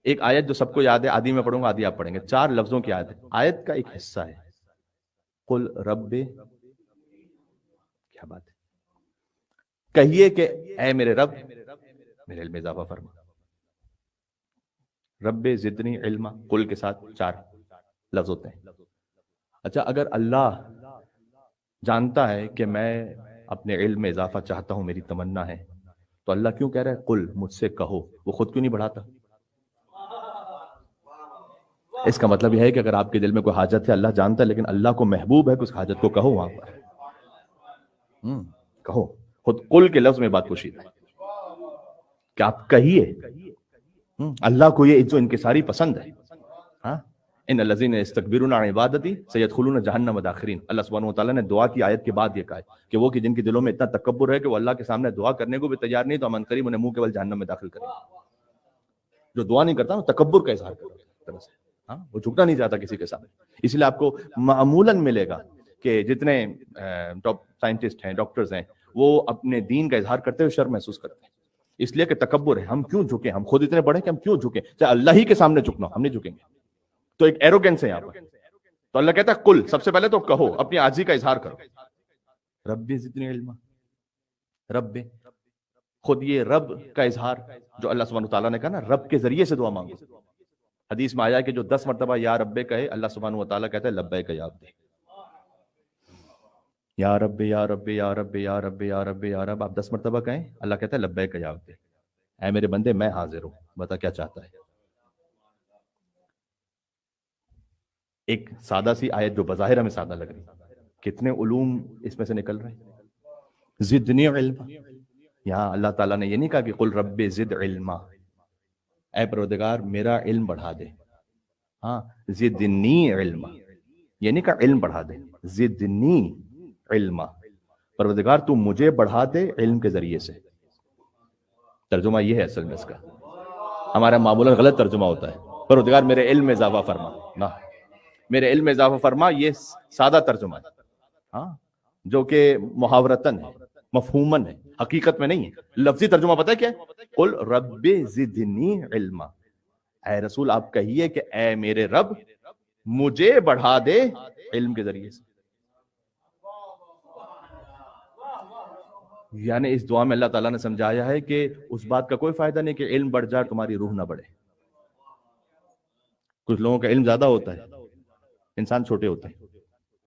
ایک آیت جو سب کو یاد ہے، آدھی میں پڑھوں گا آدھی آپ پڑھیں گے، 4 لفظوں کی آیت ہے، آیت کا ایک حصہ ہے، قل رب، کیا بات ہے، کہیے کہ اے میرے رب میرے علم میں اضافہ فرما، رب زدنی علما، قل کے ساتھ 4 لفظ ہوتے ہیں۔ اچھا، اگر اللہ جانتا ہے کہ میں اپنے علم میں اضافہ چاہتا ہوں، میری تمنا ہے، تو اللہ کیوں کہہ رہا ہے قل، مجھ سے کہو؟ وہ خود کیوں نہیں بڑھاتا؟ اس کا مطلب یہ ہے کہ اگر آپ کے دل میں کوئی حاجت ہے، اللہ جانتا ہے، لیکن اللہ کو محبوب ہے کہ اس حاجت کو کہو وہاں پر، کہو، خود قل کے لفظ میں بات پوشیدہ ہے کہ آپ کہیے۔ اللہ کو یہ جو انکساری پسند ہے، ہاں، ان الذین یستکبرون عن عبادتی سیدخلون جہنم داخرین، اللہ سبحانہ وتعالیٰ نے دعا کی آیت کے بعد یہ کہا ہے کہ وہ کہ جن کے دلوں میں اتنا تکبر ہے کہ وہ اللہ کے سامنے دعا کرنے کو بھی تیار نہیں، تو ہم عنقریب انہیں منہ کے بل جہنم میں داخل کریں گے۔ جو دعا نہیں کرتا وہ تکبر کا اظہار کرتا ہے، ہاں، وہ جھکنا نہیں چاہتا کسی کے سامنے۔ اس لیے آپ کو معمولاً ملے گا کہ جتنے ٹاپ سائنٹسٹ ہیں، ڈاکٹرز ہیں، وہ اپنے دین کا اظہار کرتے ہوئے شرم محسوس کرتے ہیں، اس لیے کہ تکبر ہے، ہم کیوں جھکیں، ہم خود اتنے بڑے کہ ہم کیوں جھکیں، چاہے اللہ ہی کے سامنے جھکنا، ہم نہیں جھکیں گے۔ تو ایک ایروگنس ہے یہاں پر، تو اللہ کہتا ہے کل، سب سے پہلے تو کہو، اپنی عاجزی کا اظہار کرو، رب زدنی علما، رب، خود یہ رب کا اظہار جو اللہ سبحانہ وتعالیٰ نے کہا نا، رب کے ذریعے سے دعا مانگو، حدیث میں آیا کہ جو 10 مرتبہ یا رب کہے، اللہ سبحانہ وتعالیٰ کہتا ہے لبیک یا عبدی، یا رب یا رب یا رب یا رب یا رب یا رب، آپ 10 مرتبہ کہیں، اللہ کہتا ہے لبیک یا عبدی، اے میرے بندے میں حاضر ہوں، بتا کیا چاہتا ہے۔ ایک سادہ سی آیت جو بظاہر ہمیں سادہ لگ رہی، کتنے علوم اس میں سے نکل رہے ہیں۔ زدنی علما، یہاں اللہ تعالیٰ نے یہ نہیں کہا کہ قل رب زد علما، اے پروردگار میرا علم بڑھا دے، ہاں، زدنی علما، یہ نہیں کہا علم بڑھا دے، زدنی علما، پروردگار تو مجھے بڑھا دے علم کے ذریعے سے۔ ترجمہ یہ ہے اصل میں اس کا، ہمارا معمولاً غلط ترجمہ ہوتا ہے، پروردگار میرے علم میں اضافہ فرما، نہ، میرے علم میں اضافہ فرما یہ سادہ ترجمہ ہے، ہاں، جو کہ محاورتاً ہے، مفہوماً ہے، حقیقت میں نہیں ہے۔ لفظی ترجمہ پتہ ہے کیا ہے؟ قل رب زدنی علما، اے رسول آپ کہیے کہ اے میرے رب مجھے بڑھا دے علم کے ذریعے سے۔ یعنی اس دعا میں اللہ تعالیٰ نے سمجھایا ہے کہ اس بات کا کوئی فائدہ نہیں کہ علم بڑھ جائے تمہاری روح نہ بڑھے۔ کچھ لوگوں کا علم زیادہ ہوتا ہے، انسان چھوٹے ہوتے ہیں،